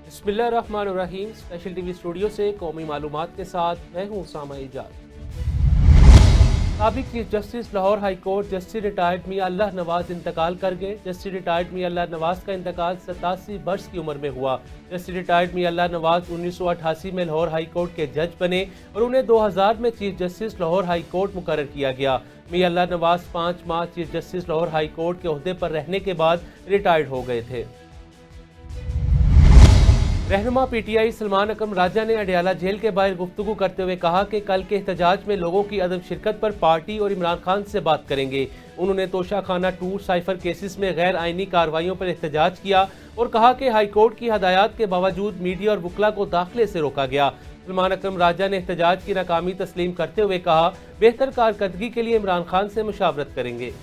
बिस्मिल्लाहिर्रहमानिर्रहीम। Special TV studio से कौमी मालूमात के साथ मैं हूँ उसामा इजाज। साबिक chief justice Lahore high court justice retired Mian Allah Nawaz इंतकाल कर गए। जस्टिस रिटायर्ड मियां अल्लाह नवाज का इंतकाल 87 वर्ष की उम्र में हुआ। जस्टिस रिटायर्ड मियां अल्लाह नवाज 1988 में लाहौर हाई कोर्ट के जज बने और उन्हें 2000 में chief justice Lahore high court मुकर्रर किया गया। मियां अल्लाह नवाज 5 माह chief justice Lahore high court के ओहदे पर रहने के बाद रिटायर्ड हो गए थे। रहनुमा पीटीआई सलमान अकरम राजा ने अडयाला जेल के बाहर गुफ्तगू करते हुए कहा कि कल के एहतजाज में लोगों की अदम शिरकत पर पार्टी और इमरान खान से बात करेंगे। उन्होंने तोशा खाना टूर साइफर केसेस में गैर आइनी कार्रवाइयों पर एहतजाज किया और कहा कि हाई कोर्ट की हदायत के बावजूद मीडिया और वकला को दाखिले से रोका गया। सलमान अकरम राजा ने एहतजाज की नाकामी तस्लीम करते हुए कहा, बेहतर कारकर्दगी के लिए इमरान खान से मुशावरत करेंगे।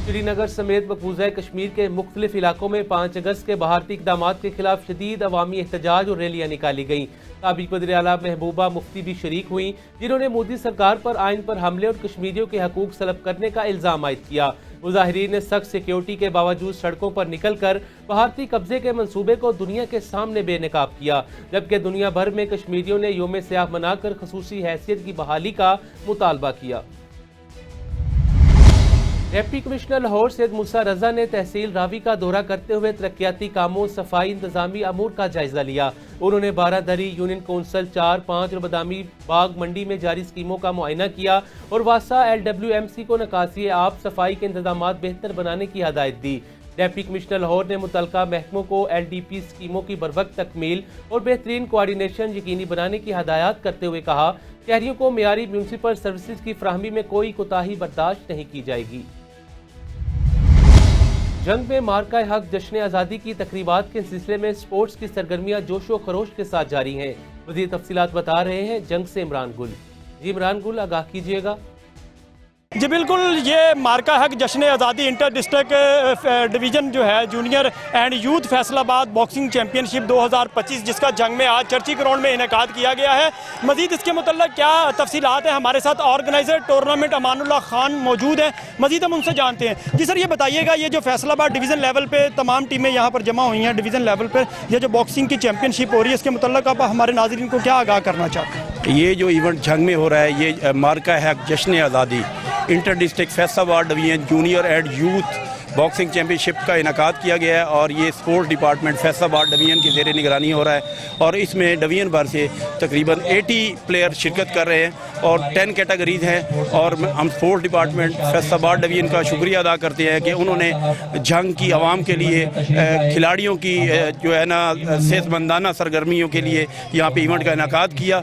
श्रीनगर समेत मकबूजा कश्मीर के मुख्तलिफ इलाकों में 5 अगस्त के भारतीय इक़दामात के खिलाफ शदीद अवामी एहतजाज और रैलियाँ निकाली गईं। साबिक़ वज़ीर आला महबूबा मुफ्ती भी शरीक हुई, जिन्होंने मोदी सरकार पर आइन पर हमले और कश्मीरियों के हकूक़ सलब करने का इल्ज़ाम आयद किया। मुज़ाहिरीन ने सख्त सिक्योरिटी के बावजूद सड़कों पर निकल कर भारतीय कब्जे के मंसूबे को दुनिया के सामने बेनकाब किया, जबकि दुनिया भर में कश्मीरियों ने योम सियाह मनाकर खसूसी हैसियत की बहाली का मुतालबा किया। डिप्टी कमिश्नर लाहौर सैयद मूसा रजा ने तहसील रावी का दौरा करते हुए तरक्याती कामों, सफाई, इंतजामी अमूर का जायजा लिया। उन्होंने बारादरी, यूनियन कौंसल 4, 5 और बदामी बाग मंडी में जारी स्कीमों का मुआयना किया और वासा LWMC को निकासी आब सफाई के इंतजाम बेहतर बनाने की हदायत दी। डिप्टी कमिश्नर लाहौर ने मुतलका महकमों को LDP स्कीमों की बरवक्त तकमील और बेहतरीन कोआर्डिनेशन यकीनी बनाने की हदायत करते हुए कहा, शहरियों को मेयारी म्यूनसिपल सर्विसेज की फराहमी में कोई कोताही बर्दाश्त नहीं की जाएगी। जंग में मार्का हक जश्न आज़ादी की तकरीबात के सिलसिले में स्पोर्ट्स की सरगर्मियां जोशो खरोश के साथ जारी हैं। मज़ीद तफसीलात बता रहे हैं जंग से इमरान गुल। जी इमरान गुल, आगाह कीजिएगा। जी बिल्कुल, ये मार्का हक जश्न आज़ादी इंटर डिस्ट्रिक्ट डिवीज़न जो है junior and youth Faisalabad boxing championship 2025, जिसका जंग में आज चर्ची ग्राउंड में इनेकाद किया गया है। मज़ीद इसके मुतल्लिक़ क्या तफसीलात हैं, हमारे साथ ऑर्गेनाइजर टूर्नामेंट अमानुल्लाह खान मौजूद हैं, मज़ीद हम उनसे जानते हैं। जी सर, ये बताइएगा, ये जो फैसलाबाद डिवीज़न लेवल पर तमाम टीमें यहाँ पर जमा हुई हैं, डिवीज़न लेवल पर ये जो बॉक्सिंग की चैम्पियनशिप हो रही है, इसके मुतल्लिक़ आप हमारे नाज़रीन को क्या आगाह करना चाहते हैं? ये जो इवेंट जंग में हो रहा है, ये मार्का हक जश्न आज़ादी inter district Faisalabad division junior and youth boxing championship का इनकाद किया गया है और ये स्पोर्ट्स डिपार्टमेंट फैसलाबाद डिवीजन की ज़ेर निगरानी हो रहा है और इसमें डिवीजन भर से तकरीबन 80 प्लेयर शिरकत कर रहे हैं और 10 कैटेगरीज हैं। और हम स्पोर्ट्स डिपार्टमेंट फैसलाबाद डिवीजन का शुक्रिया अदा करते हैं कि उन्होंने जंग की आवाम के लिए, खिलाड़ियों की जो है ना सेहतमंदाना सरगर्मियों के लिए यहाँ पे इवेंट का इनकाद किया।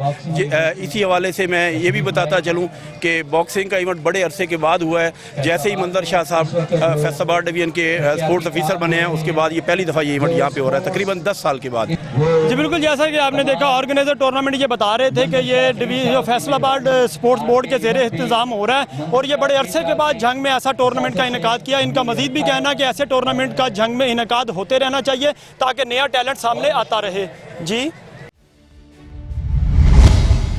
इसी हवाले से मैं ये भी बताता चलूँ कि बॉक्सिंग का इवेंट बड़े अरसे के बाद हुआ है। जैसे ही मंदर शाह साहब फैसलाबाद डिवीजन के स्पोर्ट्स ऑफिसर बने हैं, उसके बाद ये पहली दफ़ा ये इवेंट यहाँ पे हो रहा है, तकरीबन 10 साल के बाद। जी बिल्कुल, जैसा कि आपने देखा, ऑर्गेनाइजर टूर्नामेंट ये बता रहे थे कि ये डिवीजन फैसलाबाद स्पोर्ट्स बोर्ड के ज़ेरे इंतज़ाम हो रहा है और ये बड़े अरसे के बाद जंग में ऐसा टूर्नामेंट का इनेकाद किया। इनका मजीद भी कहना कि ऐसे टूर्नामेंट का जंग में इनेकाद होते रहना चाहिए ताकि नया टैलेंट सामने आता रहे। जी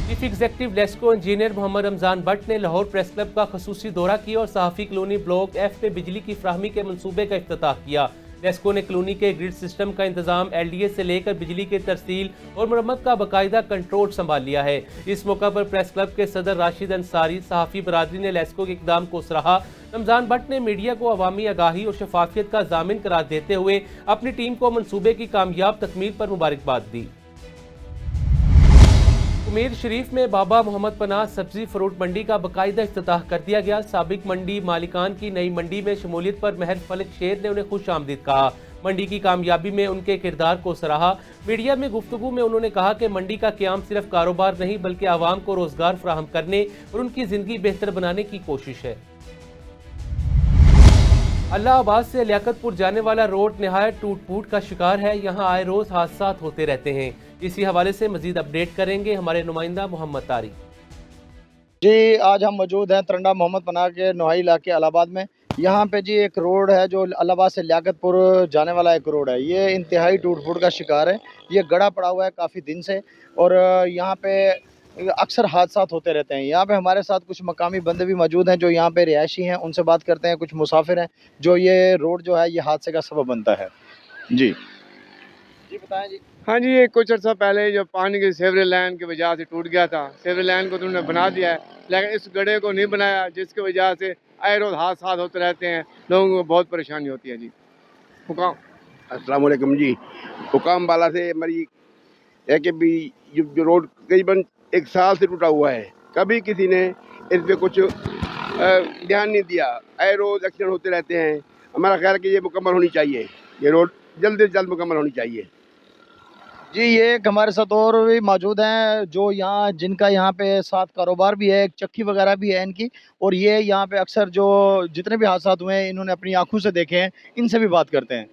chief executive LESCO engineer Mohammad Ramzan Bhatt ने लाहौर प्रेस क्लब का खसूसी दौरा किया और सहाफ़ी कॉलोनी ब्लॉक F पे बिजली की फ्राहमी के मंसूबे का इफ्तिताह किया। लेस्को ने कॉलोनी के ग्रिड सिस्टम का इंतजाम LDA से लेकर बिजली के तरसील और मरम्मत का बाकायदा कंट्रोल संभाल लिया है। इस मौका पर प्रेस क्लब के सदर राशिद अंसारी, सहाफ़ी बरादरी ने लेस्को के इक़दाम को सराहा। रमजान भट्ट ने मीडिया को अवामी आगाही और शफाफियत का जामिन करार देते हुए अपनी टीम को मंसूबे की कामयाब तकमील पर मुबारकबाद दी। उमेर शरीफ में बाबा मोहम्मद पनाह सब्जी फ्रूट मंडी का बाकायदा इफ्तिताह कर दिया गया। साबिक मंडी मालिकान की नई मंडी में शमूलियत पर महर फलक शेर ने उन्हें खुश आमदीद कहा। मंडी की कामयाबी में उनके किरदार को सराहा। मीडिया में गुफ्तगू में उन्होंने कहा कि मंडी का क़याम सिर्फ कारोबार नहीं बल्कि आवाम को रोजगार फराहम करने और उनकी जिंदगी बेहतर बनाने की कोशिश है। अल्लाहाबाद से लियाकतपुर जाने वाला रोड निहायत टूट फूट का शिकार है। यहाँ आए रोज हादसा होते रहते हैं। इसी हवाले से मजीद अपडेट करेंगे हमारे नुमाइंदा मोहम्मद तारिक। जी, आज हम मौजूद हैं तरंडा मोहम्मद पनाह के नोहाई इलाके अलाहाबाद में। यहाँ पे जी एक रोड है जो अलाहाबाद से लियाकतपुर जाने वाला एक रोड है, ये इंतहाई टूट फूट का शिकार है। ये गड़ा पड़ा हुआ है काफ़ी दिन से और यहाँ पे अक्सर हादसात होते रहते हैं। यहाँ पे हमारे साथ कुछ मकामी बंदे भी मौजूद हैं जो यहाँ पे रिहायशी हैं, उनसे बात करते हैं। कुछ मुसाफिर हैं जो ये रोड जो है ये हादसे का सबब बनता है। जी जी बताएं जी। हाँ जी, ये कुछ अर्सा पहले जो पानी की सीवरेज लाइन की वजह से टूट गया था, सीवरेज लाइन को तो उन्होंने बना दिया है, लेकिन इस गड्ढे को नहीं बनाया, जिसकी वजह से आए रोज हादसा होते रहते हैं, लोगों को बहुत परेशानी होती है जी। हुकाम अस्सलाम वालेकुम जी। हुकाम वाला से हमारी है कि भी जो रोड तकरीबन 1 साल से टूटा हुआ है, कभी किसी ने इस पे कुछ ध्यान नहीं दिया, आए रोज एक्सीडेंट होते रहते हैं। हमारा ख्याल है कि ये मुकम्मल होनी चाहिए, ये रोड जल्द से जल्द मुकम्मल होनी चाहिए। जी ये एक हमारे साथ और भी मौजूद हैं जो यहाँ जिनका यहाँ पे साथ कारोबार भी है, एक चक्की वगैरह भी है इनकी, और ये यहाँ पे अक्सर जो जितने भी हादसा हुए हैं इन्होंने अपनी आंखों से देखे हैं। इनसे भी बात करते हैं।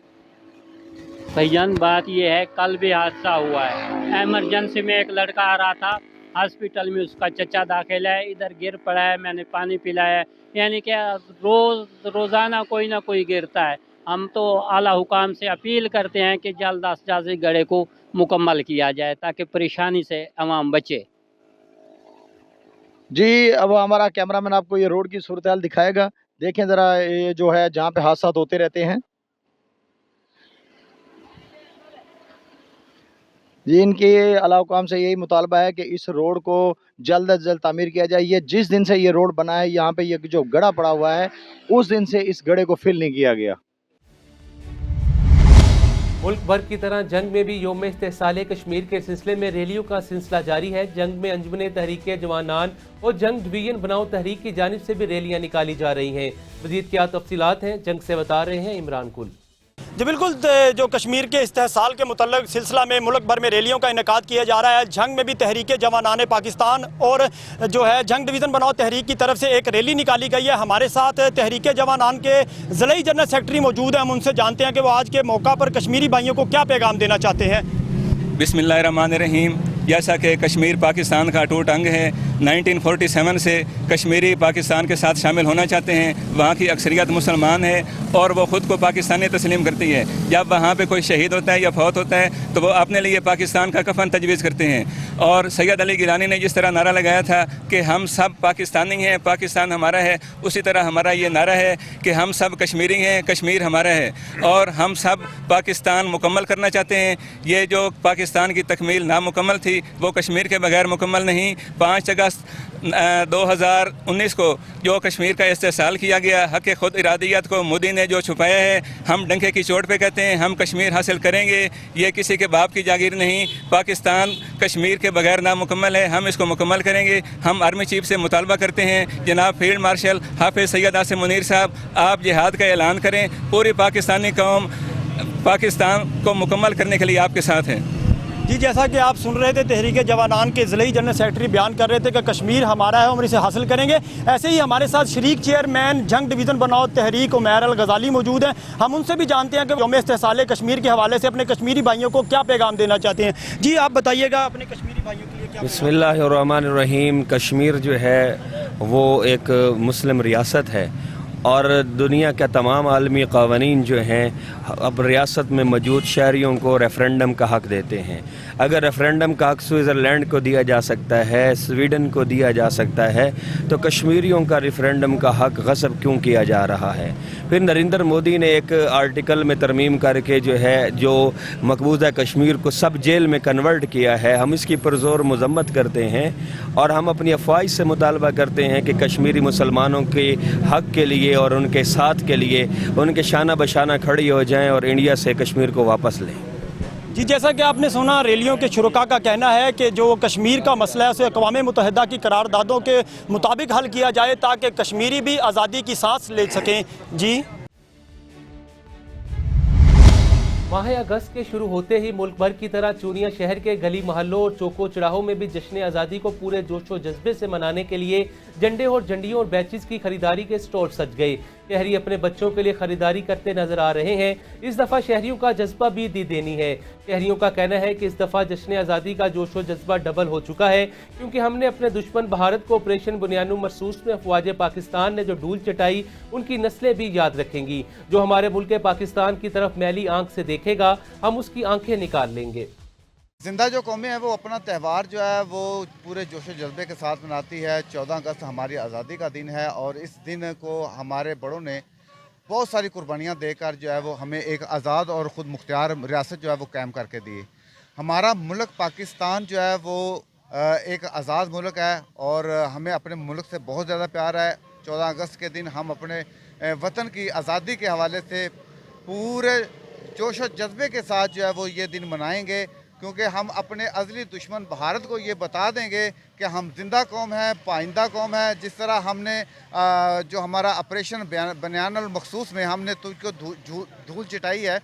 भैयान बात ये है, कल भी हादसा हुआ है। इमरजेंसी में एक लड़का आ रहा था, हॉस्पिटल में उसका चचा दाखिल है, इधर गिर पड़ा है, मैंने पानी पिलाया है। यानी कि रोज़ाना कोई ना कोई गिरता है। हम तो आला हुकाम से अपील करते हैं कि जल्द अज जल्द गड्ढे को मुकम्मल किया जाए ताकि परेशानी से आवाम बचे। जी अब हमारा कैमरामैन आपको ये रोड की सूरत हाल दिखाएगा। देखें ज़रा, ये जो है जहाँ पे हादसा होते रहते हैं। जी इनके आला हुकाम से यही मुतालबा है कि इस रोड को जल्द अज जल्द तामीर किया जाए। ये जिस दिन से ये रोड बना है, यहाँ पे ये जो गड्ढा पड़ा हुआ है, उस दिन से इस गड्ढे को फिल नहीं किया गया। मुल्क भर की तरह जंग में भी यौम इस्तेहसाल कश्मीर के सिलसिले में रैलियों का सिलसिला जारी है। जंग में अंजुमन तहरीक जवानान और जंग डिवीजन बनाओ तहरीक की जानिब से भी रैलियां निकाली जा रही हैं। मज़ीद क्या तफसीलात हैं, जंग से बता रहे हैं इमरान कुल। जी बिल्कुल, जो कश्मीर के इस्तेहसाल के मुतल्लिक़ सिलसिला में मुल्क भर में रैलियों का इनेकाद किया जा रहा है। जंग में भी तहरीक जवानान पाकिस्तान और जो है जंग डिवीज़न बनाओ तहरीक की तरफ से एक रैली निकाली गई है। हमारे साथ तहरीक जवानान के ज़िलाई जनरल सेक्रेटरी मौजूद हैं, हम उनसे जानते हैं कि वो आज के मौका पर कश्मीरी भाइयों को क्या पैगाम देना चाहते हैं। बिस्मिल्लाहिर्रहमानिर्रहीम। जैसा कि कश्मीर पाकिस्तान का अटूट अंग है, 1947 से कश्मीरी पाकिस्तान के साथ शामिल होना चाहते हैं। वहाँ की अक्सरियत मुसलमान है और वो ख़ुद को पाकिस्तानी तस्लीम करती है। जब वहाँ पे कोई शहीद होता है या फौत होता है तो वो अपने लिए पाकिस्तान का कफन तजवीज़ करते हैं। और सैयद अली गिलानी ने जिस तरह नारा लगाया था कि हम सब पाकिस्तानी हैं, पाकिस्तान हमारा है, उसी तरह हमारा ये नारा है कि हम सब कश्मीरी हैं, कश्मीर हमारा है और हम सब पाकिस्तान मुकम्मल करना चाहते हैं। ये जो पाकिस्तान की तकमील नामुकम्मल थी वो कश्मीर के बगैर मुकम्मल नहीं। 5 अगस्त 2019 को जो कश्मीर का इस्तेहसाल किया गया, हक़ खुद इरादियत को मोदी ने जो छुपाया है, हम डंके की चोट पे कहते हैं हम कश्मीर हासिल करेंगे। ये किसी के बाप की जागीर नहीं, पाकिस्तान कश्मीर के बगैर नामुकम्मल है, हम इसको मुकम्मल करेंगे। हम आर्मी चीफ से मुतालबा करते हैं, जनाब फील्ड मार्शल हाफिज़ सैयद आसिम मुनीर साहब, आप जिहाद का ऐलान करें। पूरी पाकिस्तानी कौम पाकिस्तान को मुकम्मल करने के लिए आपके साथ है। जी जैसा कि आप सुन रहे थे, तहरीक जवानान के ज़िलाई जनरल सेक्रेटरी बयान कर रहे थे कि कश्मीर हमारा है, हम इसे हासिल करेंगे। ऐसे ही हमारे साथ शरीक चेयरमैन जंग डिवीज़न बनाओ तहरीक उमैर अल गज़ाली मौजूद हैं, हम उनसे भी जानते हैं कि यौम इस्तेहसाल कश्मीर के हवाले से अपने कश्मीरी भाइयों को क्या पैगाम देना चाहते हैं। जी आप बताइएगा अपने कश्मीरी भाइयों के लिए क्या। बिस्मिल्लाहिर्रहमानिर्रहीम। कश्मीर जो है वो एक मुस्लिम रियासत है और दुनिया के तमाम आलमी क़वानीन जो हैं अब रियासत में मौजूद शहरियों को रेफ़रेंडम का हक़ देते हैं। अगर रेफ़रेंडम का हक़ स्विट्ज़रलैंड को दिया जा सकता है, स्वीडन को दिया जा सकता है, तो कश्मीरियों का रेफ़रेंडम का हक़ गस्ब क्यों किया जा रहा है। फिर नरेंद्र मोदी ने एक आर्टिकल में तरमीम करके जो है जो मकबूजा कश्मीर को सब जेल में कन्वर्ट किया है, हम इसकी पुरज़ोर मज़म्मत करते हैं और हम अपनी अफवाज से मुतालबा करते हैं कि कश्मीरी मुसलमानों के हक़ के लिए और उनके साथ के लिए उनके शाना बशाना खड़ी हो जाएं और इंडिया से कश्मीर को वापस लें। जी जैसा कि आपने सुना, रैलियों के शुरका का कहना है कि जो कश्मीर का मसला है उसे अक़वाम मुत्तहिदा की करारदादों के मुताबिक हल किया जाए ताकि कश्मीरी भी आज़ादी की सांस ले सकें। जी माह अगस्त के शुरू होते ही मुल्क भर की तरह चूनिया शहर के गली महल्लों और चौकों चौराहों में भी जश्न आज़ादी को पूरे जोश व जज्बे से मनाने के लिए झंडे और झंडियों और बैचेस की खरीदारी के स्टोर सज गए। शहरी अपने बच्चों के लिए खरीदारी करते नजर आ रहे हैं। इस दफ़ा शहरियों का जज्बा भी दी देनी है। शहरियों का कहना है कि इस दफ़ा जश्न आज़ादी का जोश व जज्बा डबल हो चुका है, क्योंकि हमने अपने दुश्मन भारत को ऑपरेशन बुनियानु मरसूस में अफवाज पाकिस्तान ने जो धूल चटाई, उनकी नस्लें भी याद रखेंगी। जो हमारे मुल्क पाकिस्तान की तरफ मैली आंख से देखेगा, हम उसकी आंखें निकाल लेंगे। जिंदा जो कौमें हैं वो अपना त्यौहार जो है वो पूरे जोश व जज्बे के साथ मनाती है। 14 अगस्त हमारी आज़ादी का दिन है और इस दिन को हमारे बड़ों ने بہت ساری قربانیاں دے کر جو ہے وہ ہمیں ایک آزاد اور خود مختار ریاست جو ہے وہ قائم کر کے دی. ہمارا ملک پاکستان جو ہے وہ ایک آزاد ملک ہے اور ہمیں اپنے ملک سے بہت زیادہ پیار ہے. 14 اگست کے دن ہم اپنے وطن کی آزادی کے حوالے سے پورے جوش و جذبے کے ساتھ جو ہے وہ یہ دن منائیں گے، کیونکہ ہم اپنے ازلی دشمن بھارت کو یہ بتا دیں گے کہ ہم زندہ قوم ہے، پائندہ قوم ہے. جس طرح ہم نے جو ہمارا آپریشن بنیان المخصوص میں ہم نے تجھ کو دھول چٹائی ہے،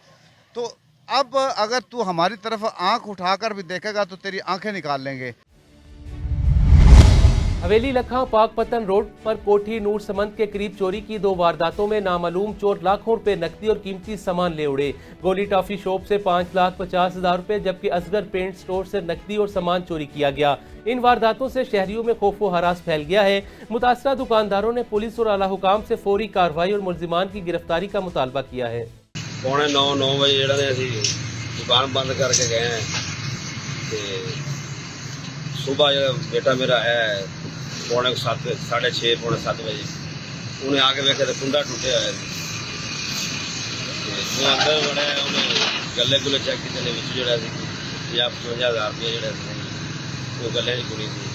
تو اب اگر تو ہماری طرف آنکھ اٹھا کر بھی دیکھے گا تو تیری آنکھیں نکال لیں گے. حویلی لکھا پاک پتن روڈ پر کوٹھی نور سمند کے قریب چوری کی 2 وارداتوں میں نامعلوم چور لاکھوں روپے نقدی اور قیمتی سامان لے اڑے. گولی ٹافی شاپ سے 5,50,000 روپے جبکہ اصغر پینٹ سٹور سے نقدی اور سامان چوری کیا گیا. ان وارداتوں سے شہریوں میں خوف و ہراس پھیل گیا ہے. متاثرہ دکانداروں نے پولیس اور اعلیٰ حکام سے فوری کارروائی اور ملزمان کی گرفتاری کا مطالبہ کیا ہے. 9:45 بجے دکان بند کر کے گئے ہیں. صبح بیٹا میرا ہے 6:30 7:30 بجے انہیں آ کے ویکھے تو کنڈا ٹوٹے ہوئے اندر بڑے انہیں گلے گلے چیک کیتے جڑا سی 50-55,000 روپیہ جڑا سی وہ گلے نہیں کھلی تھی.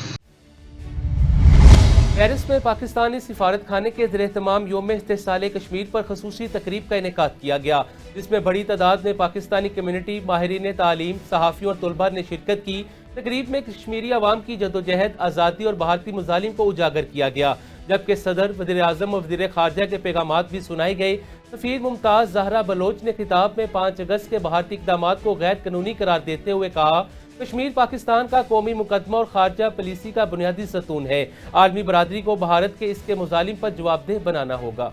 پیرس میں پاکستانی سفارت خانے کے زیر اہتمام یوم استحصال کشمیر پر خصوصی تقریب کا انعقاد کیا گیا، جس میں بڑی تعداد میں پاکستانی کمیونٹی، ماہرین تعلیم، صحافیوں اور طلباء نے شرکت کی. تقریب میں کشمیری عوام کی جدوجہد، آزادی اور بھارتی مظالم کو اجاگر کیا گیا، جبکہ صدر، وزیر اعظم اور وزیر خارجہ کے پیغامات بھی سنائے گئے. سفیر ممتاز زہرا بلوچ نے خطاب میں 5 اگست کے بھارتی اقدامات کو غیر قانونی قرار دیتے ہوئے کہا، کشمیر پاکستان کا قومی مقدمہ اور خارجہ پالیسی کا بنیادی ستون ہے. عالمی برادری کو بھارت کے اس کے مظالم پر جواب دہ بنانا ہوگا.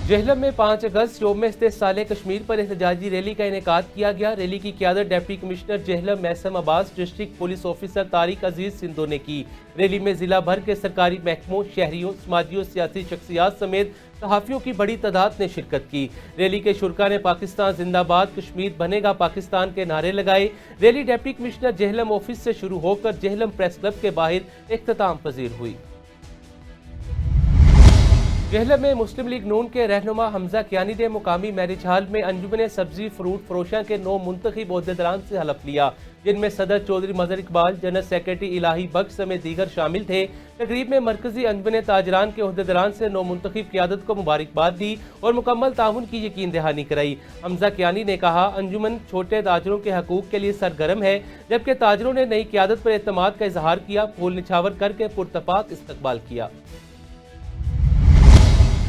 جہلم میں 5 اگست یوم استحصال کشمیر پر احتجاجی ریلی کا انعقاد کیا گیا. ریلی کی قیادت ڈپٹی کمشنر جہلم میسم عباس، ڈسٹرکٹ پولیس آفیسر طارق عزیز سندھو نے کی. ریلی میں ضلع بھر کے سرکاری محکموں، شہریوں، سماجی اور سیاسی شخصیات سمیت صحافیوں کی بڑی تعداد نے شرکت کی. ریلی کے شرکاء نے پاکستان زندہ باد، کشمیر بنے گا پاکستان کے نعرے لگائے. Rally deputy commissioner Jhelum office سے شروع ہو کر جہلم پریس کلب کے باہر اختتام پذیر ہوئی. جہلم میں مسلم لیگ نون کے رہنما حمزہ کیانی نے مقامی میرج ہال میں انجمن سبزی فروٹ فروشاں کے 9 منتخب عہدیداران سے حلف لیا، جن میں صدر چودھری مظہر اقبال، جنرل سیکرٹری الہی بخش سمیت دیگر شامل تھے. تقریب میں مرکزی انجمن تاجران کے عہدیداران سے 9 منتخب قیادت کو مبارکباد دی اور مکمل تعاون کی یقین دہانی کرائی. حمزہ کیانی نے کہا، انجمن چھوٹے تاجروں کے حقوق کے لیے سرگرم ہے، جبکہ تاجروں نے نئی قیادت پر اعتماد کا اظہار کیا، پھول نچھاور کر کے پرتپاک استقبال کیا.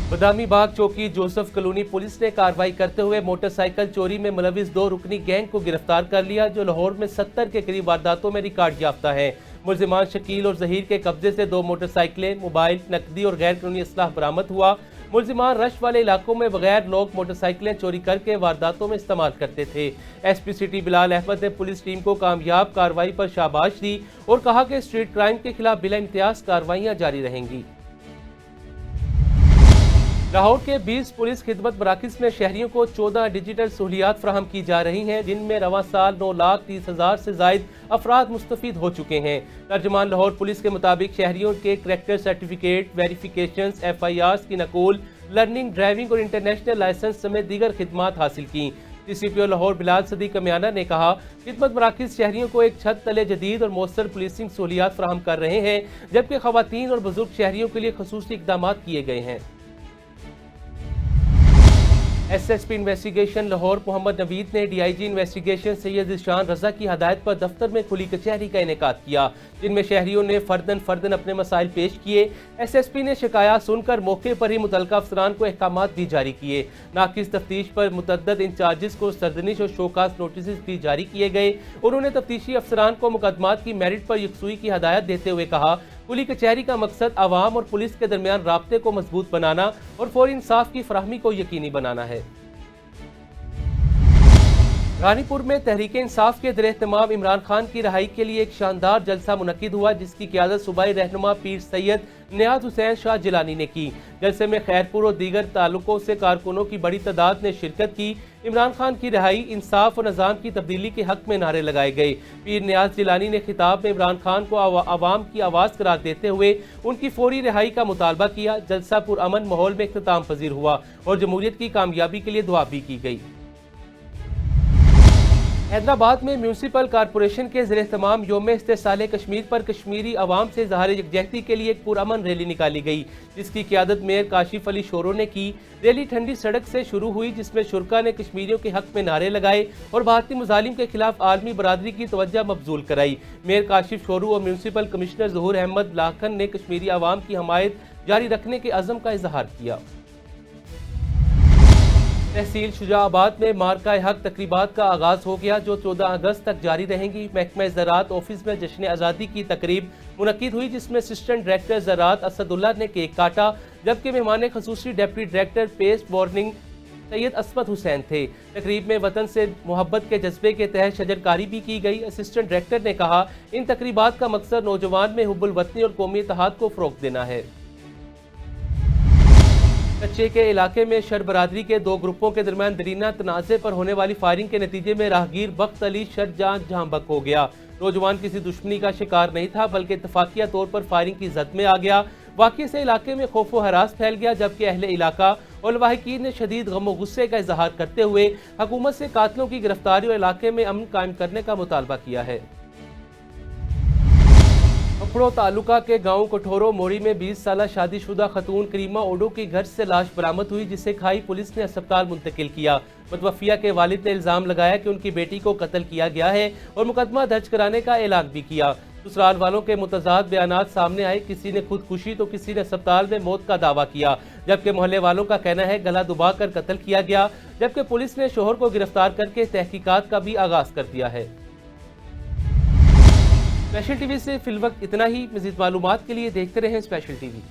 بادامی باغ چوکی جوزف کلونی پولیس نے کارروائی کرتے ہوئے موٹر سائیکل چوری میں ملوث 2 رکنی گینگ کو گرفتار کر لیا، جو لاہور میں 70 کے قریب وارداتوں میں ریکارڈ یافتہ ہے. ملزمان شکیل اور ظہیر کے قبضے سے 2 موٹر سائیکلیں، موبائل، نقدی اور غیر قانونی اسلحہ برآمد ہوا. ملزمان رش والے علاقوں میں بغیر لوگ موٹر سائیکلیں چوری کر کے وارداتوں میں استعمال کرتے تھے. ایس پی سٹی بلال احمد نے پولیس ٹیم کو کامیاب کارروائی پر شاباش دی اور کہا کہ اسٹریٹ کرائم کے خلاف بلا امتیاز کارروائیاں جاری رہیں گی. لاہور کے 20 پولیس خدمت مراکز میں شہریوں کو 14 ڈیجیٹل سہولیات فراہم کی جا رہی ہیں، جن میں رواں سال 9,30,000 سے زائد افراد مستفید ہو چکے ہیں. ترجمان لاہور پولیس کے مطابق شہریوں کے کریکٹر سرٹیفکیٹ، ویریفیکیشنز، FIRs کی نقول، لرننگ، ڈرائیونگ اور انٹرنیشنل لائسنس سمیت دیگر خدمات حاصل کی. DCPO لاہور بلال صدیق کمیانہ نے کہا، خدمت مراکز شہریوں کو ایک چھت تلے جدید اور مؤثر پولیسنگ سہولیات فراہم کر رہے ہیں، جبکہ خواتین اور بزرگ شہریوں کے لیے خصوصی اقدامات کیے گئے ہیں. SSP انویسٹیگیشن لاہور محمد نوید نے DIG انویسٹیگیشن سید ذیشان رضا کی ہدایت پر دفتر میں کھلی کچہری کا انعقاد کیا، جن میں شہریوں نے فردن اپنے مسائل پیش کیے. SSP نے شکایات سن کر موقع پر ہی متعلقہ افسران کو احکامات بھی جاری کیے. ناقص تفتیش پر متعدد انچارجز کو سرزنش اور شوکاز نوٹسز بھی جاری کیے گئے. انہوں نے تفتیشی افسران کو مقدمات کی میرٹ پر یکسوئی کی ہدایت دیتے ہوئے کہا، کھلی کچہری کا مقصد عوام اور پولیس کے درمیان رابطے کو مضبوط بنانا اور فوری انصاف کی فراہمی کو یقینی بنانا ہے. रानीपुर में तहरीक इंसाफ के ज़ेर-ए-इत्तिमाम इमरान खान की रहाई के लिए एक शानदार जलसा मुनक्किद हुआ, जिसकी क़ियादत सूबाई रहनुमा पीर सैयद नियाज़ हुसैन शाह जिलानी ने की। जलसे में खैरपुर और दीगर तालुकों से कारकुनों की बड़ी तादाद ने शिरकत की। इमरान खान की रहाई, इंसाफ और निज़ाम की तब्दीली के हक में नारे लगाए गए। पीर नियाज़ जिलानी ने खिताब में इमरान खान को आवाम की आवाज़ करार देते हुए उनकी फौरी रिहाई का मुतालबा किया। जलसा पुरअमन माहौल में इख्तिताम पजीर हुआ और जमहूरियत की कामयाबी के लिए दुआ भी की गई। हैदराबाद में म्यूनसिपल कॉरपोरेशन के ज़ेर-ए-इत्तिमाम यौम इस्तेसाल कश्मीर पर कश्मीरी अवाम से इज़हार यकजहती के लिए एक पुरअमन रैली निकाली गई, जिसकी क़ियादत मेयर काशिफ अली शोरो ने की। रैली ठंडी सड़क से शुरू हुई, जिसमें शुरका ने कश्मीरियों के हक में नारे लगाए और भारतीय मुजालिम के खिलाफ आलमी बरादरी की तवज्जो मबजूल कराई। मेयर काशिफ शोरो और म्यूनसिपल कमिश्नर ज़हूर अहमद लाखन ने कश्मीरी अवाम की हमायत जारी रखने के अज़म का इजहार किया। तहसील शुजाआबाद में मार्का हक तकरीबात का आगाज हो गया, जो 14 अगस्त तक जारी रहेंगी। महकमा ज़राअत ऑफिस में जश्न आज़ादी की तकरीब मुनक्किद हुई, जिसमें असिस्टेंट डायरेक्टर ज़राअत असदुल्ला ने केक काटा, जबकि मेहमान खसूसी deputy director paste warning Syed असमत हुसैन थे। तकरीब में वतन से मोहब्बत के जज्बे के तहत शजरकारी भी की गई। असिस्टेंट डायरेक्टर ने कहा, इन तकरीबात का मकसद नौजवान में हुब्बुल वतनी और कौमी इत्तेहाद को फ़रोग़ देना है। कच्चे के इलाके में शर बरादरी के दो ग्रुपों के दरमियान दरीना तनाज़े पर होने वाली फायरिंग के नतीजे में राहगीर बख्त अली शर जहाँ बक हो गया। नौजवान किसी दुश्मनी का शिकार नहीं था, बल्कि इत्तफाकिया तौर पर फायरिंग की जद में आ गया। वाक़े से इलाके में खौफ व हरास फैल गया, जबकि अहले इलाका और लवाहिकीन ने शदीद गम व गुस्से का इजहार करते हुए हुकूमत से कातिलों की गिरफ्तारी और इलाके में अमन कायम करने का मुतालबा किया है। अखड़ो तालुका के गांव कठोरो मोड़ी में 20 साल शादीशुदा खतून करीमा ओडो की घर से लाश बरामद हुई, जिसे खाई पुलिस ने अस्पताल मुंतकिल किया। मुतवफ़िया के वालिद ने इल्ज़ाम लगाया कि उनकी बेटी को कत्ल किया गया है और मुकदमा दर्ज कराने का ऐलान भी किया। ससुराल वालों के मुतज़ाद बयानात सामने आए, किसी ने खुदकुशी तो किसी ने अस्पताल में मौत का दावा किया, जबकि मोहल्ले वालों का कहना है गला दबा कर कत्ल किया गया, जबकि पुलिस ने शोहर को गिरफ्तार करके तहकीकात का भी आगाज कर दिया है। स्पेशल टीवी से फिलवक्त इतना ही। मज़ीद मालूमात के लिए देखते रहें स्पेशल टीवी।